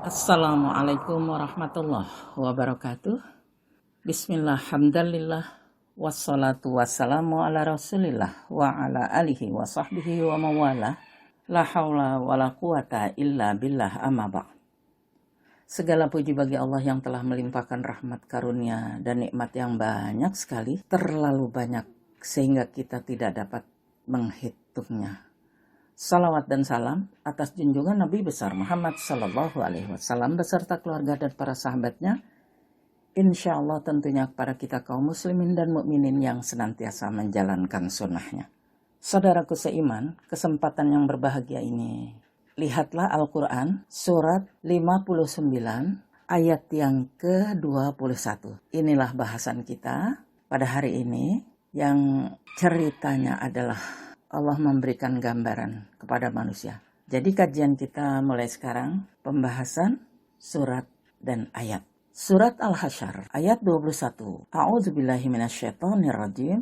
Assalamualaikum warahmatullahi wabarakatuh. Bismillah, hamdalillah, wassalatu wassalamu ala rasulillah wa ala alihi wa sahbihi wa mawala. La hawla wa la quwata illa billah amma ba'd. Segala puji bagi Allah yang telah melimpahkan rahmat karunia dan nikmat yang banyak sekali, terlalu banyak sehingga kita tidak dapat menghitungnya. Salawat dan salam atas junjungan Nabi besar Muhammad Sallallahu Alaihi Wasallam beserta keluarga dan para sahabatnya. Insya Allah tentunya kepada kita kaum muslimin dan mukminin yang senantiasa menjalankan sunnahnya. Saudaraku seiman, kesempatan yang berbahagia ini, lihatlah Al-Quran surat 59 ayat yang ke-21. Inilah bahasan kita pada hari ini yang ceritanya adalah Allah memberikan gambaran kepada manusia. Jadi kajian kita mulai sekarang, pembahasan surat dan ayat. Surat Al-Hasyr ayat 21. A'udzubillahi minasyaitonirrajim.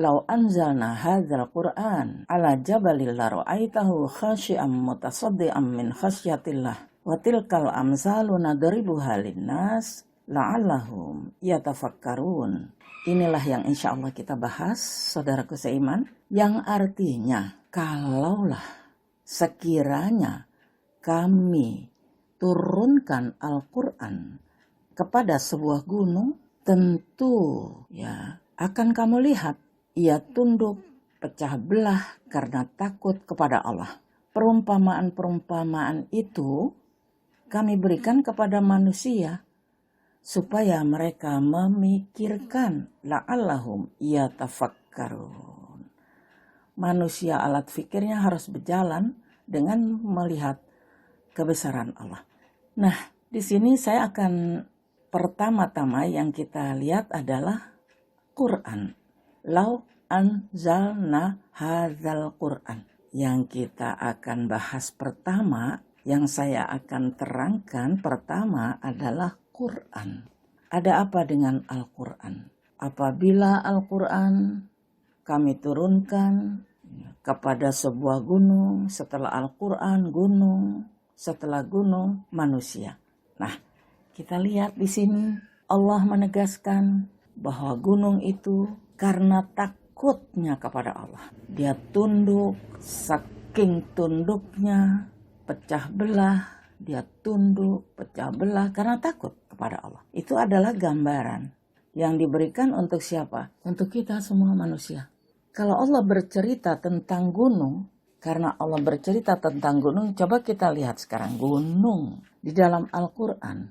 Lau anzalna hadzal Qur'an ala jabalil la ra'aitahu khashi'an mutasaddian min khasyatillah wa tilkal amsalu nadribuha linnas la'allahum yatafakkarun. Inilah yang insya Allah kita bahas, saudaraku seiman, yang artinya kalaulah sekiranya kami turunkan Al-Quran kepada sebuah gunung, tentu ya akan kamu lihat ia tunduk, pecah belah karena takut kepada Allah. Perumpamaan-perumpamaan itu kami berikan kepada manusia supaya mereka memikirkan, la'allahum yatafakkarun. Manusia alat fikirnya harus berjalan dengan melihat kebesaran Allah. Nah, di sini saya akan pertama-tama yang kita lihat adalah Quran. Lau anzalna hadzal Quran. Yang kita akan bahas pertama, yang saya akan terangkan pertama adalah Quran. Ada apa dengan Al-Quran? Apabila Al-Quran kami turunkan kepada sebuah gunung, setelah Al-Quran gunung, setelah gunung manusia. Nah, kita lihat di sini Allah menegaskan bahwa gunung itu karena takutnya kepada Allah. Dia tunduk, saking tunduknya pecah belah. Dia tunduk, pecah belah karena takut kepada Allah. Itu adalah gambaran yang diberikan untuk siapa? Untuk kita semua manusia. Kalau Allah bercerita tentang gunung, karena Allah bercerita tentang gunung, coba kita lihat sekarang gunung di dalam Al-Quran.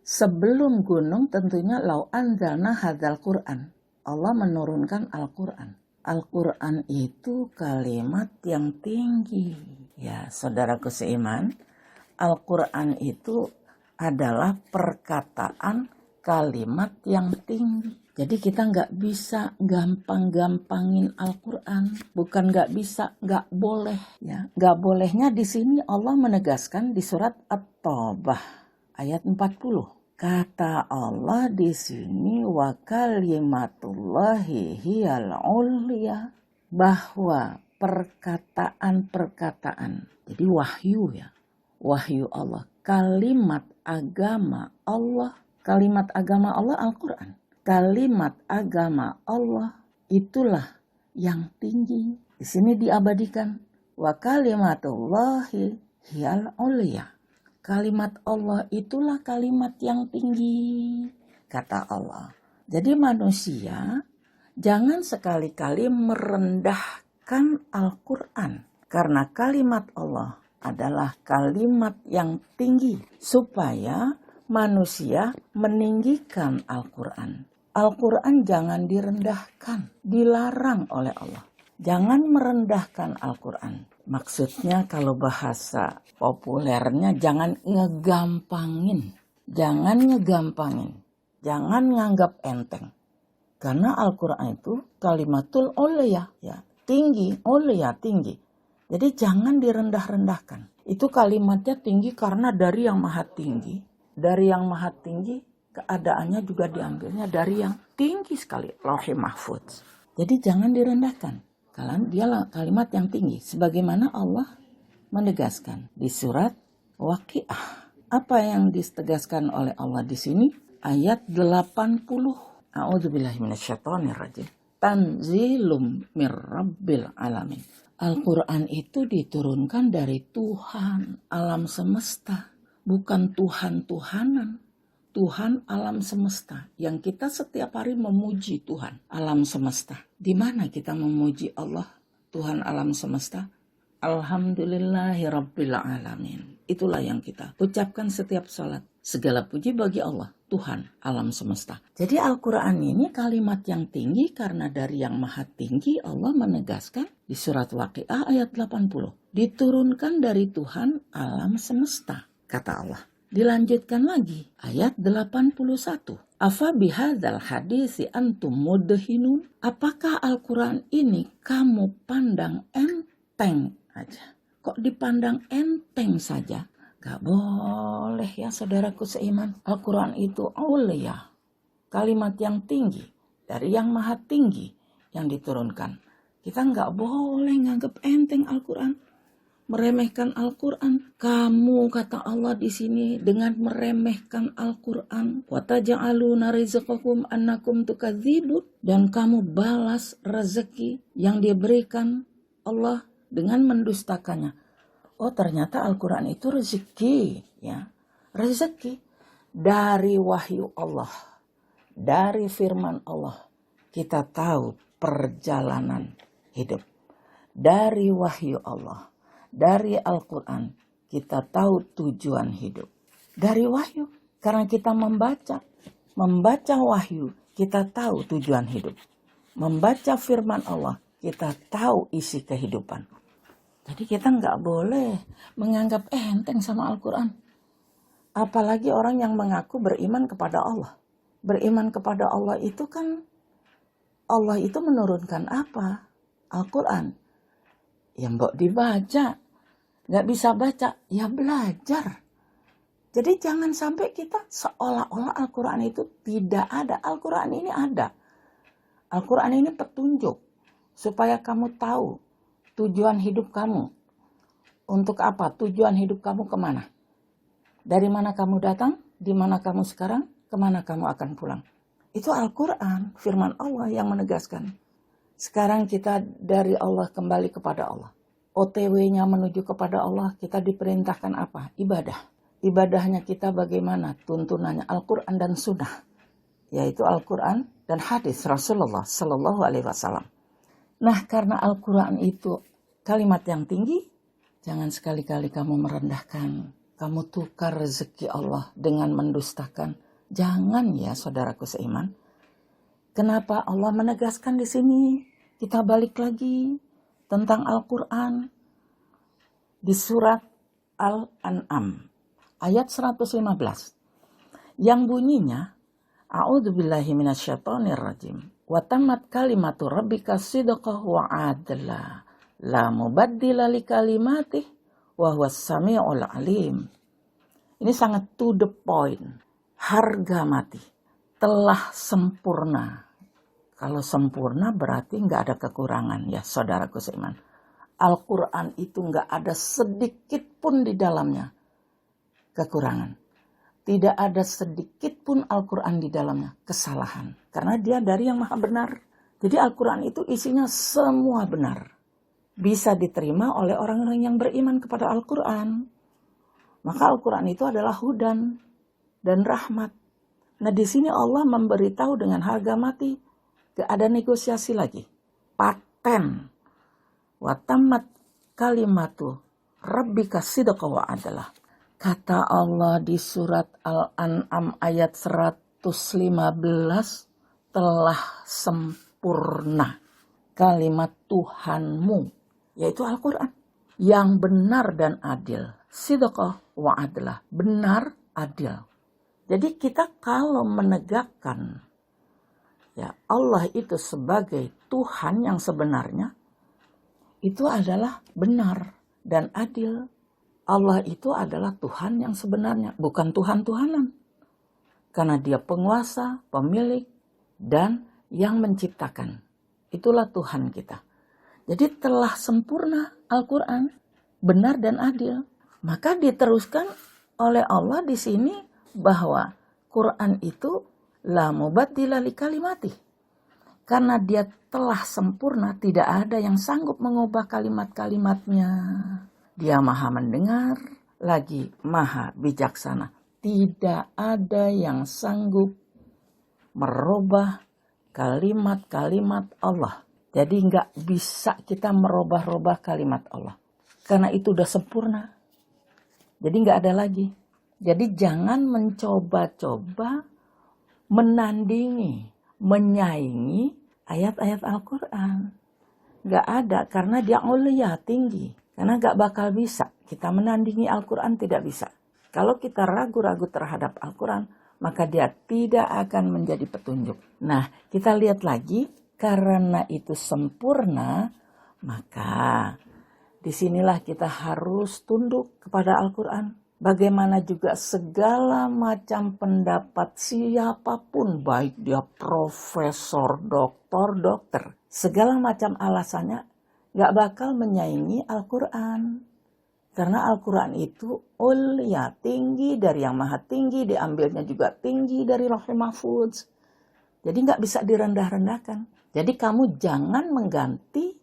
Sebelum gunung tentunya lau anzalna hadzal Quran. Allah menurunkan Al-Quran. Al-Quran itu kalimat yang tinggi. Ya, saudaraku seiman, Al-Quran itu adalah perkataan kalimat yang tinggi. Jadi kita nggak bisa gampang-gampangin Al-Quran. Bukan nggak bisa, nggak boleh. Ya, nggak bolehnya di sini Allah menegaskan di surat At-Taubah ayat 40. Kata Allah di sini wa kalimatullahi hiyal ulya, bahwa perkataan-perkataan. Jadi wahyu ya. Wahyu Allah, kalimat agama Allah Al-Quran. Kalimat agama Allah itulah yang tinggi. Di sini diabadikan wa kalimatullahi hiyal ulya. Kalimat Allah itulah kalimat yang tinggi, kata Allah. Jadi manusia jangan sekali-kali merendahkan Al-Quran, karena kalimat Allah adalah kalimat yang tinggi, supaya manusia meninggikan Al-Quran. Al-Quran jangan direndahkan, dilarang oleh Allah. Jangan merendahkan Al-Quran. Maksudnya kalau bahasa populernya jangan ngegampangin. Jangan ngegampangin. Jangan nganggap enteng. Karena Al-Quran itu kalimatul ulya, ya, tinggi, ulya tinggi. Jadi jangan direndah-rendahkan. Itu kalimatnya tinggi karena dari yang maha tinggi. Dari yang maha tinggi keadaannya juga diambilnya dari yang tinggi sekali. Lauhul Mahfuz. Jadi jangan direndahkan. Karena dia kalimat yang tinggi. Sebagaimana Allah menegaskan di surat Waqiah Apa yang ditegaskan oleh Allah di sini? Ayat 80. A'udzubillahi minasyaitonirrajim. Tanzilum mir rabbil alamin. Al-Quran itu diturunkan dari Tuhan alam semesta, bukan Tuhan-Tuhanan. Tuhan alam semesta, yang kita setiap hari memuji Tuhan alam semesta. Di mana kita memuji Allah, Tuhan alam semesta? Alhamdulillahi rabbil alamin. Itulah yang kita ucapkan setiap sholat. Segala puji bagi Allah, Tuhan alam semesta. Jadi Al-Quran ini kalimat yang tinggi karena dari yang maha tinggi Allah menegaskan di surat Waqiah ayat 80. Diturunkan dari Tuhan alam semesta, kata Allah. Dilanjutkan lagi ayat 81. Afa bihadzal hadisi antum mudhinun. Apakah Al-Quran ini kamu pandang enteng aja? Kok dipandang enteng saja? Gak boleh ya saudaraku seiman. Al-Quran itu aulia, kalimat yang tinggi dari yang maha tinggi yang diturunkan. Kita gak boleh nganggap enteng Al-Quran, meremehkan Al-Quran. Kamu, kata Allah di sini, dengan meremehkan Al-Quran, wa taj'aluna rizqakum annakum tukadzibun, dan kamu balas rezeki yang diberikan Allah dengan mendustakannya. Oh, ternyata Al-Quran itu rezeki, ya. Rezeki dari wahyu Allah, dari firman Allah. Kita tahu perjalanan hidup. Dari wahyu Allah, dari Al-Quran, kita tahu tujuan hidup. Dari wahyu, karena kita membaca wahyu, kita tahu tujuan hidup. Membaca firman Allah, kita tahu isi kehidupan. Jadi kita nggak boleh menganggap enteng sama Al-Quran. Apalagi orang yang mengaku beriman kepada Allah. Beriman kepada Allah itu kan, Allah itu menurunkan apa? Al-Quran. Ya mbok dibaca. Nggak bisa baca, ya belajar. Jadi jangan sampai kita seolah-olah Al-Quran itu tidak ada. Al-Quran ini ada. Al-Quran ini petunjuk. Supaya kamu tahu tujuan hidup kamu. Untuk apa? Tujuan hidup kamu kemana? Dari mana kamu datang? Di mana kamu sekarang? Kemana kamu akan pulang? Itu Al-Quran, firman Allah yang menegaskan. Sekarang kita dari Allah kembali kepada Allah. OTW-nya menuju kepada Allah, kita diperintahkan apa? Ibadah. Ibadahnya kita bagaimana? Tuntunannya Al-Quran dan Sunnah. Yaitu Al-Quran dan hadis Rasulullah Sallallahu Alaihi Wasallam. Nah, karena Al-Quran itu kalimat yang tinggi, jangan sekali-kali kamu merendahkan. Kamu tukar rezeki Allah dengan mendustakan. Jangan ya saudaraku seiman. Kenapa Allah menegaskan di sini? Kita balik lagi tentang Al-Quran. Di surat Al-An'am, ayat 115. Yang bunyinya, A'udzubillahi minasyaitonirrajim. Wa tammat kalimatu rabbika sidqan wa adla la mubaddila li kalimatih wa huwas samiul alim. Ini sangat to the point. Harga mati telah sempurna. Kalau sempurna berarti nggak ada kekurangan ya saudaraku seiman. Al-Quran itu nggak ada sedikit pun di dalamnya kekurangan. Tidak ada sedikit pun Al-Quran di dalamnya kesalahan. Karena dia dari yang maha benar. Jadi Al-Quran itu isinya semua benar. Bisa diterima oleh orang-orang yang beriman kepada Al-Quran. Maka Al-Quran itu adalah hudan dan rahmat. Nah di sini Allah memberitahu dengan harga mati. Gak ada negosiasi lagi. Paten. Watamat kalimatu rabbika sidqa wa adalah. Kata Allah di surat Al-An'am ayat 115, telah sempurna kalimat Tuhanmu, yaitu Al-Quran, yang benar dan adil. Sidqa wa adalah, benar, adil. Jadi kita kalau menegakkan ya Allah itu sebagai Tuhan yang sebenarnya, itu adalah benar dan adil. Allah itu adalah Tuhan yang sebenarnya, bukan Tuhan-Tuhanan. Karena dia penguasa, pemilik, dan yang menciptakan. Itulah Tuhan kita. Jadi telah sempurna Al-Quran, benar dan adil. Maka diteruskan oleh Allah di sini bahwa Quran itu la mubaddila li kalimati. Karena dia telah sempurna, tidak ada yang sanggup mengubah kalimat-kalimatnya. Dia maha mendengar, lagi maha bijaksana. Tidak ada yang sanggup merubah kalimat-kalimat Allah. Jadi nggak bisa kita merubah-rubah kalimat Allah. Karena itu udah sempurna. Jadi nggak ada lagi. Jadi jangan mencoba-coba menandingi, menyaingi ayat-ayat Al-Quran. Nggak ada, karena dia ulia, tinggi. Karena nggak bakal bisa. Kita menandingi Al-Quran, tidak bisa. Kalau kita ragu-ragu terhadap Al-Quran, maka dia tidak akan menjadi petunjuk. Nah, kita lihat lagi, karena itu sempurna, maka disinilah kita harus tunduk kepada Al-Quran. Bagaimana juga segala macam pendapat siapapun, baik dia profesor, dokter, segala macam alasannya gak bakal menyaingi Al-Quran. Karena Al-Quran itu ulia, tinggi dari yang maha tinggi, diambilnya juga tinggi dari Lauhul Mahfuz. Jadi gak bisa direndah-rendahkan. Jadi kamu jangan mengganti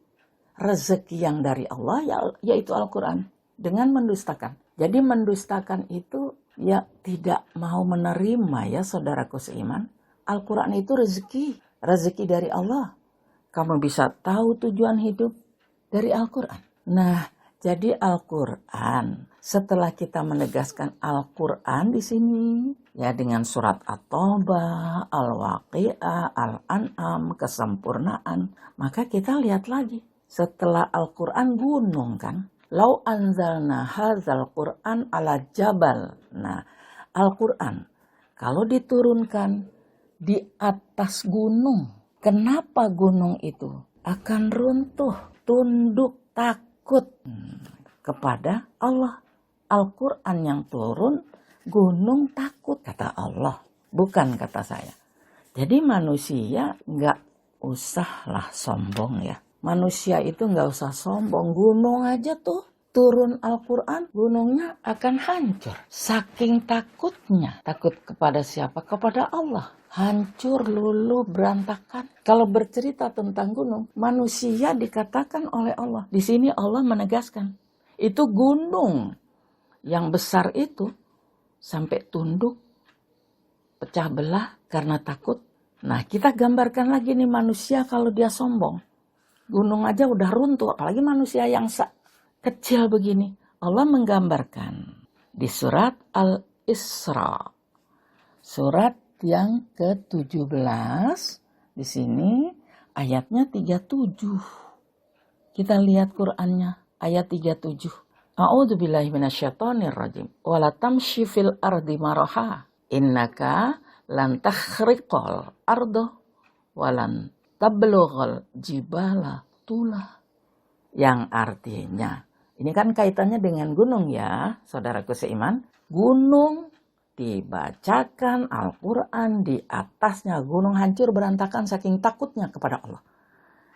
rezeki yang dari Allah, yaitu Al-Quran, dengan mendustakan. Jadi mendustakan itu ya tidak mau menerima ya saudaraku seiman. Al-Quran itu rezeki dari Allah. Kamu bisa tahu tujuan hidup dari Al-Quran. Nah, jadi Al-Quran, setelah kita menegaskan Al-Quran di sini, ya dengan surat At-Taubah, Al-Waqi'ah, Al-An'am, kesempurnaan, maka kita lihat lagi. Setelah Al-Quran gunung kan, lau anzalna hadzal Quran ala jabal. Nah, Al-Quran kalau diturunkan di atas gunung, kenapa gunung itu akan runtuh, tunduk, takut kepada Allah? Al-Quran yang turun, gunung takut, kata Allah, bukan kata saya. Jadi manusia nggak usahlah sombong ya. Manusia itu nggak usah sombong. Gunung aja tuh turun Al-Quran, gunungnya akan hancur. Saking takutnya. Takut kepada siapa? Kepada Allah. Hancur, luluh, berantakan. Kalau bercerita tentang gunung, manusia dikatakan oleh Allah. Di sini Allah menegaskan. Itu gunung yang besar itu sampai tunduk, pecah belah karena takut. Nah, kita gambarkan lagi nih manusia kalau dia sombong. Gunung aja udah runtuh, apalagi manusia yang kecil begini. Allah menggambarkan di surat Al-Isra, surat yang ke-17, di sini ayatnya 37. Kita lihat Qur'annya, ayat 37. A'udzubillahi minasyaitonirrajim. Wala tamshi fil ardi maraha. Innaka lan takhriqal ardo walan tablughal jibala tula. Yang artinya, ini kan kaitannya dengan gunung ya, saudaraku seiman. Gunung dibacakan Al-Quran, di atasnya gunung hancur berantakan saking takutnya kepada Allah.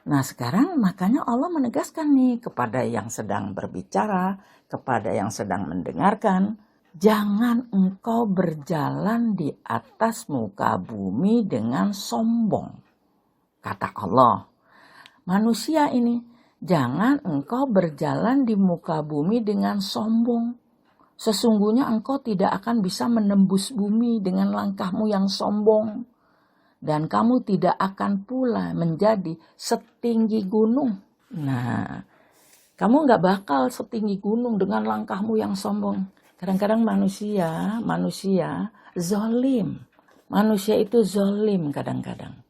Nah sekarang makanya Allah menegaskan nih kepada yang sedang berbicara, kepada yang sedang mendengarkan. Jangan engkau berjalan di atas muka bumi dengan sombong. Kata Allah, manusia ini, jangan engkau berjalan di muka bumi dengan sombong. Sesungguhnya engkau tidak akan bisa menembus bumi dengan langkahmu yang sombong. Dan kamu tidak akan pula menjadi setinggi gunung. Nah, kamu gak bakal setinggi gunung dengan langkahmu yang sombong. Kadang-kadang manusia zalim. Manusia itu zalim kadang-kadang.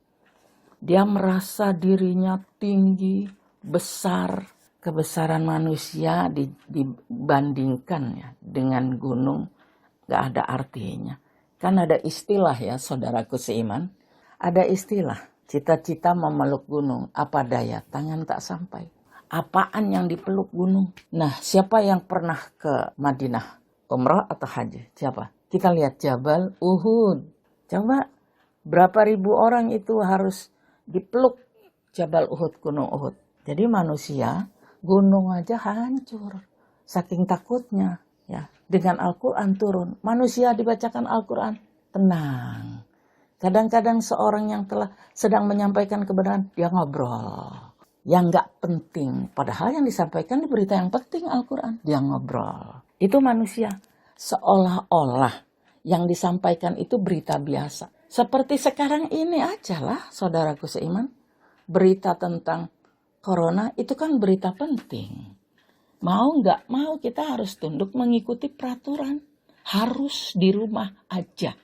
Dia merasa dirinya tinggi, besar. Kebesaran manusia dibandingkan ya dengan gunung gak ada artinya. Kan ada istilah ya saudaraku seiman. Ada istilah, cita-cita memeluk gunung. Apa daya, tangan tak sampai. Apaan yang dipeluk gunung? Nah, siapa yang pernah ke Madinah? Umrah atau haji? Siapa? Kita lihat Jabal Uhud. Coba berapa ribu orang itu harus dipeluk Jabal Uhud, gunung Uhud. Jadi manusia, gunung aja hancur. Saking takutnya. Ya, dengan Al-Quran turun. Manusia dibacakan Al-Quran, tenang. Kadang-kadang seorang yang telah sedang menyampaikan kebenaran, dia ngobrol. Yang gak penting. Padahal yang disampaikan di berita yang penting Al-Quran. Dia ngobrol. Itu manusia. Seolah-olah yang disampaikan itu berita biasa. Seperti sekarang ini aja lah, saudaraku seiman. Berita tentang corona itu kan berita penting. Mau gak mau kita harus tunduk mengikuti peraturan. Harus di rumah aja.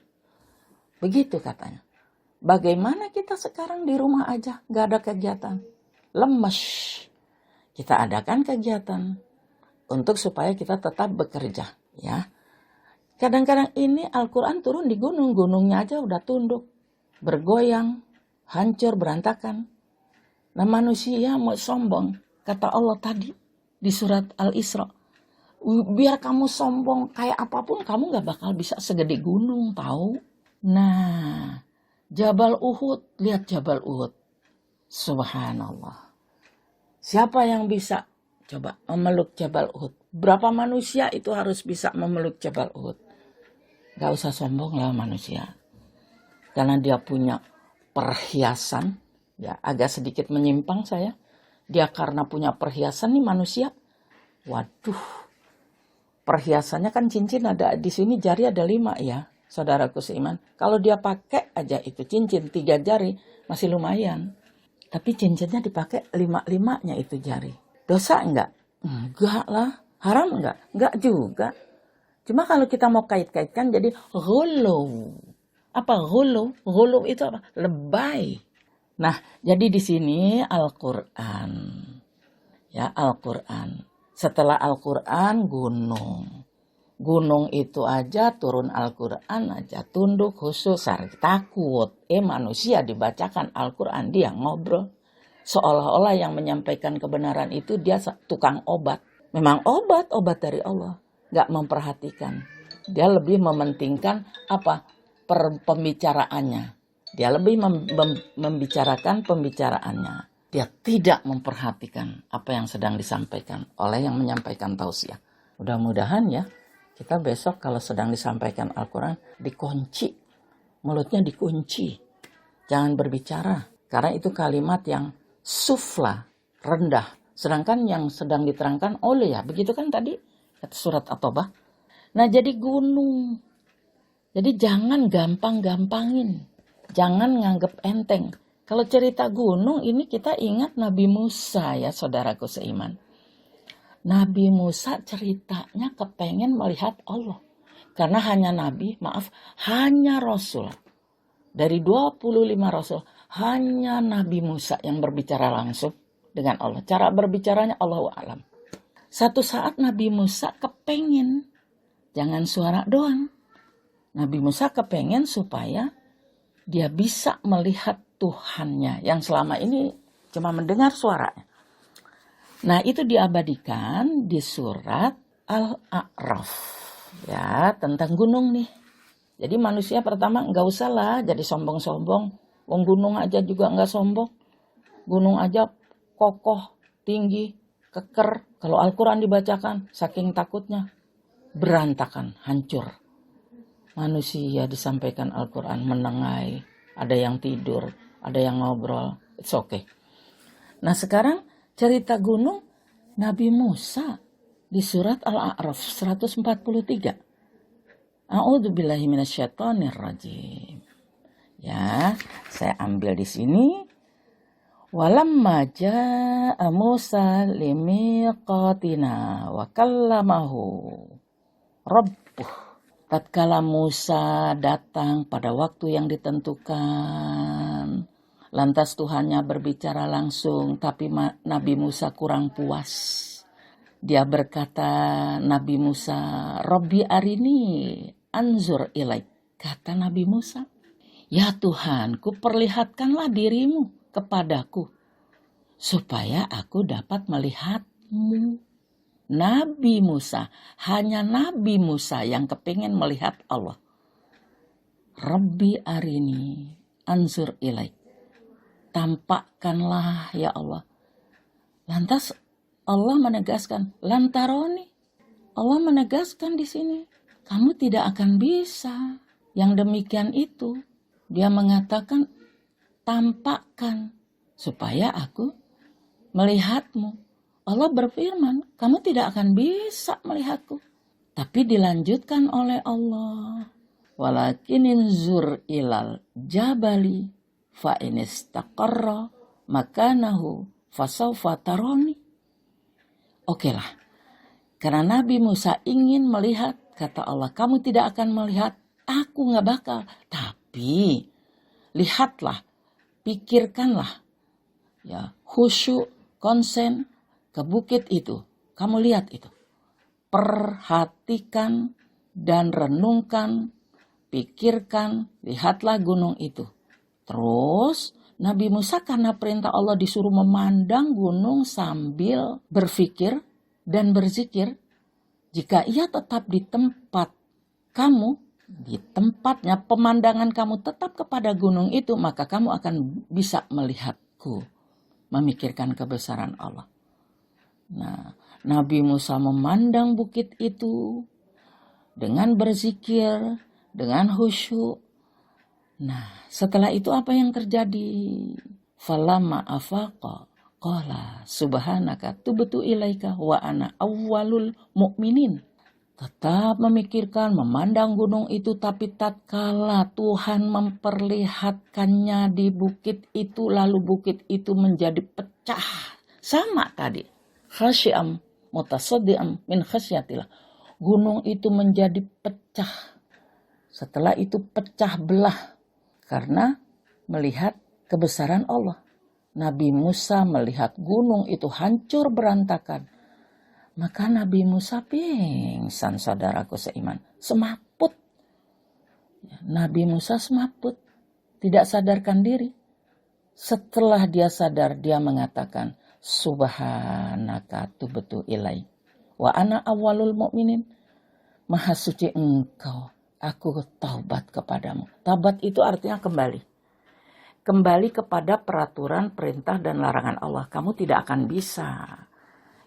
Begitu katanya. Bagaimana kita sekarang di rumah aja, gak ada kegiatan. Lemes. Kita adakan kegiatan untuk supaya kita tetap bekerja. Ya. Kadang-kadang ini Al-Quran turun di gunung. Gunungnya aja udah tunduk. Bergoyang. Hancur, berantakan. Nah manusia mau sombong. Kata Allah tadi di surat Al-Isra. Biar kamu sombong kayak apapun, kamu gak bakal bisa segede gunung tahu. Nah, Jabal Uhud, lihat Jabal Uhud. Subhanallah. Siapa yang bisa coba memeluk Jabal Uhud? Berapa manusia itu harus bisa memeluk Jabal Uhud? Gak usah sombong lah manusia. Karena dia punya perhiasan, ya agak sedikit menyimpang saya. Dia karena punya perhiasan nih manusia. Waduh. Perhiasannya kan cincin ada di sini, jari ada 5 ya, saudaraku seiman. Kalau dia pakai aja itu cincin 3 jari masih lumayan. Tapi cincinnya dipakai 5-5-nya itu jari. Dosa enggak? Enggak lah. Haram enggak? Enggak juga. Cuma kalau kita mau kait-kaitkan jadi ghulu. Apa ghulu? Ghulu itu apa? Lebay. Nah, jadi di sini Al-Quran. Ya, Al-Quran. Setelah Al-Quran, gunung. Gunung itu aja turun Al-Quran aja. Tunduk, khusyuk, takut. Manusia dibacakan Al-Quran, dia ngobrol. Seolah-olah yang menyampaikan kebenaran itu dia tukang obat. Memang obat dari Allah. Gak memperhatikan. Dia lebih mementingkan apa? Pembicaraannya. Dia lebih membicarakan pembicaraannya. Dia tidak memperhatikan apa yang sedang disampaikan oleh yang menyampaikan tausiah. Mudah-mudahan ya, kita besok kalau sedang disampaikan Al-Quran, dikunci. Mulutnya dikunci. Jangan berbicara. Karena itu kalimat yang sufla, rendah. Sedangkan yang sedang diterangkan oleh ya. Begitu kan tadi surat At-Taubah. Nah jadi gunung. Jadi jangan gampang-gampangin. Jangan nganggep enteng. Kalau cerita gunung ini kita ingat Nabi Musa ya saudaraku seiman. Nabi Musa ceritanya kepengen melihat Allah. Karena hanya Nabi, hanya Rasul. Dari 25 Rasul, hanya Nabi Musa yang berbicara langsung dengan Allah. Cara berbicaranya Allahu a'lam. Satu saat Nabi Musa kepengen, jangan suara doang. Nabi Musa kepengen supaya dia bisa melihat Tuhannya yang selama ini cuma mendengar suaranya. Nah itu diabadikan di surat Al-A'raf. Ya tentang gunung nih. Jadi manusia pertama nggak usah lah jadi sombong-sombong. Wong gunung aja juga nggak sombong. Gunung aja kokoh, tinggi, keker. Kalau Al-Quran dibacakan saking takutnya berantakan, hancur. Manusia disampaikan Al-Quran menengai. Ada yang tidur, ada yang ngobrol. It's okay. Nah sekarang cerita gunung Nabi Musa di surat Al-A'raf 143. A'udzubillahi minasyaitonirrajim. Ya, saya ambil di sini. Walamma jaa Musa limiqatina wa kallamahu rabbuh. Tatkala Musa datang pada waktu yang ditentukan, lantas Tuhannya berbicara langsung, tapi Nabi Musa kurang puas. Dia berkata, Nabi Musa, Rabbi arini anzur ilaik. Kata Nabi Musa, ya Tuhanku, perlihatkanlah dirimu kepadaku, supaya aku dapat melihatmu. Nabi Musa, hanya Nabi Musa yang kepingin melihat Allah. Rabbi arini anzur ilaik. Tampakkanlah ya Allah. Lantas Allah menegaskan, lantaroni. Allah menegaskan di sini, kamu tidak akan bisa. Yang demikian itu, dia mengatakan, tampakkan supaya aku melihatmu. Allah berfirman, kamu tidak akan bisa melihatku. Tapi dilanjutkan oleh Allah, walakin inzur ilal jabali fa in istaqarra makanahu fasawfa tarani. Oke lah, karena Nabi Musa ingin melihat, kata Allah, kamu tidak akan melihat, aku gak bakal. Tapi lihatlah, pikirkanlah, ya, khusyuk, konsen ke bukit itu. Kamu lihat itu. Perhatikan dan renungkan, pikirkan, lihatlah gunung itu. Terus Nabi Musa karena perintah Allah disuruh memandang gunung sambil berpikir dan berzikir. Jika ia tetap di tempat kamu, di tempatnya pemandangan kamu tetap kepada gunung itu, maka kamu akan bisa melihatku, memikirkan kebesaran Allah. Nah, Nabi Musa memandang bukit itu dengan berzikir, dengan khusyuk. Nah, setelah itu apa yang terjadi? Falamma afaqa qala subhanaka tubtu ilaika wa ana awwalul mu'minin. Tetap memikirkan, memandang gunung itu, tapi tatkala Tuhan memperlihatkannya di bukit itu, lalu bukit itu menjadi pecah. Sama tadi. Khasyi'am mutasaddi'am min khasyatillah. Gunung itu menjadi pecah. Setelah itu pecah belah karena melihat kebesaran Allah. Nabi Musa melihat gunung itu hancur berantakan. Maka Nabi Musa pingsan, saudaraku seiman. Semaput. Nabi Musa semaput. Tidak sadarkan diri. Setelah dia sadar, dia mengatakan, subhanaka tubtu ilai wa ana awwalul mu'minin. Maha suci engkau, aku taubat kepadamu. Taubat itu artinya kembali. Kembali kepada peraturan, perintah, dan larangan Allah. Kamu tidak akan bisa.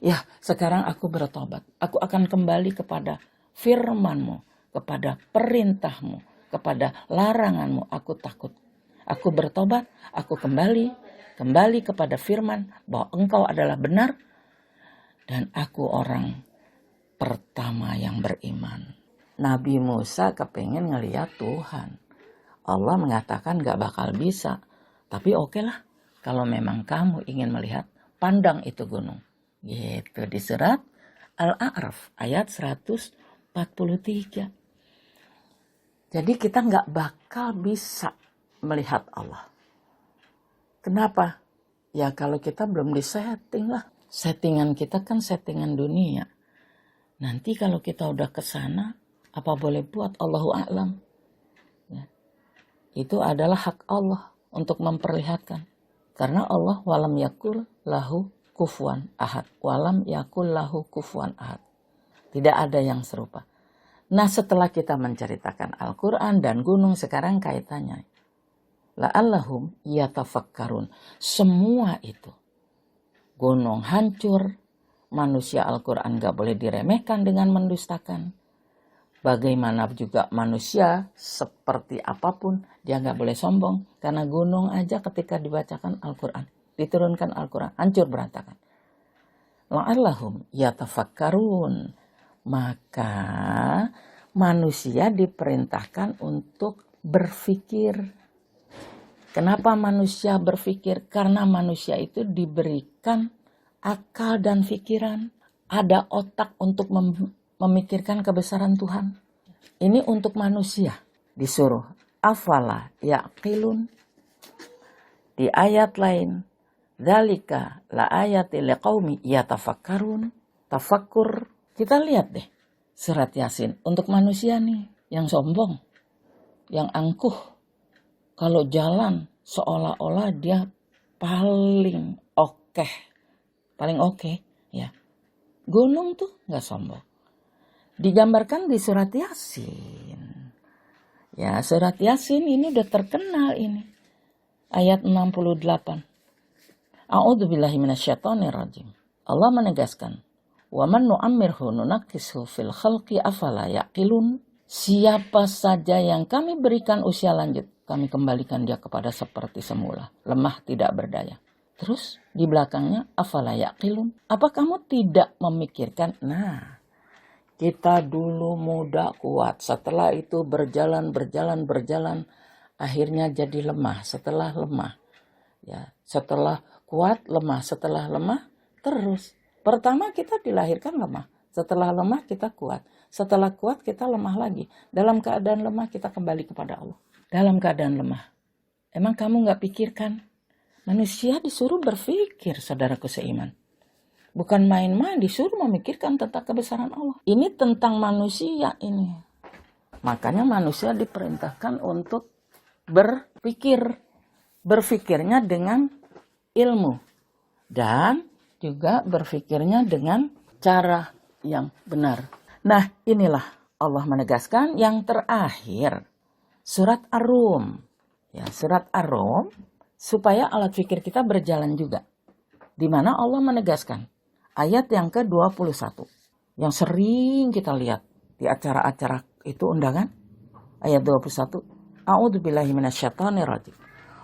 Ya, sekarang aku bertobat. Aku akan kembali kepada firman-Mu, kepada perintah-Mu, kepada larangan-Mu. Aku takut. Aku bertobat, aku kembali kepada firman bahwa Engkau adalah benar dan aku orang pertama yang beriman. Nabi Musa kepengen ngeliat Tuhan. Allah mengatakan gak bakal bisa. Tapi oke lah, kalau memang kamu ingin melihat, pandang itu gunung. Gitu di surat Al-A'raf ayat 143. Jadi kita gak bakal bisa melihat Allah. Kenapa? Ya kalau kita belum disetting lah. Settingan kita kan settingan dunia. Nanti kalau kita udah kesana, apa boleh buat, Allahu a'lam. Ya. Itu adalah hak Allah untuk memperlihatkan. Karena Allah walam yakul lahu kufuwan ahad. Walam yakul lahu kufuwan ahad. Tidak ada yang serupa. Nah setelah kita menceritakan Al-Quran dan gunung, sekarang kaitannya. La'allahum yatafakkarun. Semua itu. Gunung hancur. Manusia Al-Quran gak boleh diremehkan dengan mendustakan. Bagaimana juga manusia seperti apapun dia gak boleh sombong. Karena gunung aja ketika dibacakan Al-Quran, diturunkan Al-Quran, hancur berantakan. La'allahum yatafakkarun. Maka manusia diperintahkan untuk berpikir. Kenapa manusia berpikir? Karena manusia itu diberikan akal dan pikiran. Ada otak untuk memikirkan kebesaran Tuhan. Ini untuk manusia. Disuruh afala yaqilun. Di ayat lain, dzalika la ayati liqaumi yatafakkarun. Tafakkur. Kita lihat deh surat Yasin untuk manusia nih yang sombong, yang angkuh. Kalau jalan seolah-olah dia paling oke. Ya. Gunung tuh gak sombong. Digambarkan di surat Yasin. Ya, surat Yasin ini udah terkenal ini. Ayat 68. A'udzubillahi minasyaitonirrajim. Allah menegaskan, Wa man nu'ammirhu nunakkishu fil khalqi afala yaqilun. Siapa saja yang kami berikan usia lanjut, kami kembalikan dia kepada seperti semula, lemah tidak berdaya. Terus di belakangnya afala yaqilun. Apa kamu tidak memikirkan? Nah, kita dulu muda kuat, setelah itu berjalan, akhirnya jadi lemah, setelah lemah. Ya, setelah kuat, lemah, setelah lemah, terus. Pertama kita dilahirkan lemah, setelah lemah kita kuat, setelah kuat kita lemah lagi. Dalam keadaan lemah kita kembali kepada Allah. Dalam keadaan lemah. Emang kamu gak pikirkan? Manusia disuruh berpikir, saudaraku seiman. Bukan main-main, disuruh memikirkan tentang kebesaran Allah. Ini tentang manusia ini. Makanya manusia diperintahkan untuk berpikir. Berpikirnya dengan ilmu. Dan juga berpikirnya dengan cara yang benar. Nah, inilah Allah menegaskan yang terakhir. Surat Ar-Rum. Ya, surat Ar-Rum supaya alat pikir kita berjalan juga. Di mana Allah menegaskan ayat yang ke-21 yang sering kita lihat di acara-acara itu undangan. Ayat 21. A'udzubillahi minasyaitonirrajim.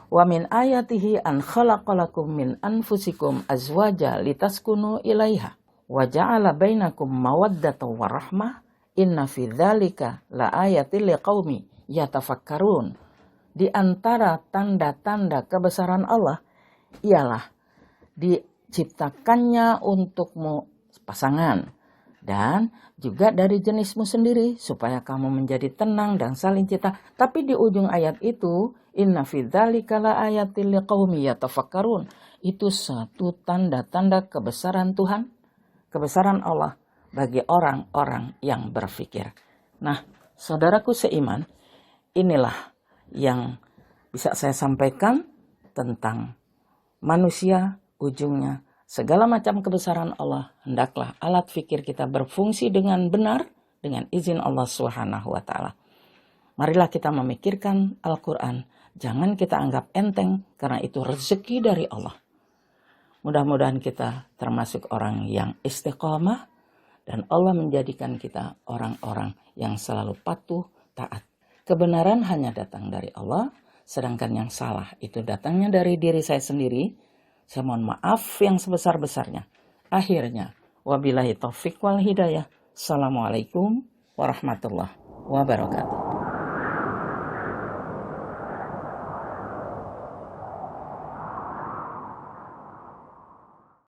Wa min ayatihi an khalaqalakum min anfusikum azwaja litaskunu ilaiha wa ja'ala bainakum mawaddatan wa rahmah inna fi dzalika laayatil liqaumi yatafakkarun. Di antara tanda-tanda kebesaran Allah ialah diciptakannya untukmu pasangan dan juga dari jenismu sendiri supaya kamu menjadi tenang dan saling cinta. Tapi di ujung ayat itu, inna fi dzalika laayatil liqaumi yatafakkarun. Itu satu tanda-tanda kebesaran Tuhan, kebesaran Allah bagi orang-orang yang berpikir. Nah, saudaraku seiman, inilah yang bisa saya sampaikan tentang manusia ujungnya. Segala macam kebesaran Allah, hendaklah alat fikir kita berfungsi dengan benar dengan izin Allah Subhanahu wa taala. Marilah kita memikirkan Al-Qur'an, jangan kita anggap enteng karena itu rezeki dari Allah. Mudah-mudahan kita termasuk orang yang istiqamah dan Allah menjadikan kita orang-orang yang selalu patuh, taat. Kebenaran hanya datang dari Allah, sedangkan yang salah itu datangnya dari diri saya sendiri. Saya mohon maaf yang sebesar-besarnya. Akhirnya, wabillahi taufiq wal hidayah. Assalamualaikum warahmatullahi wabarakatuh.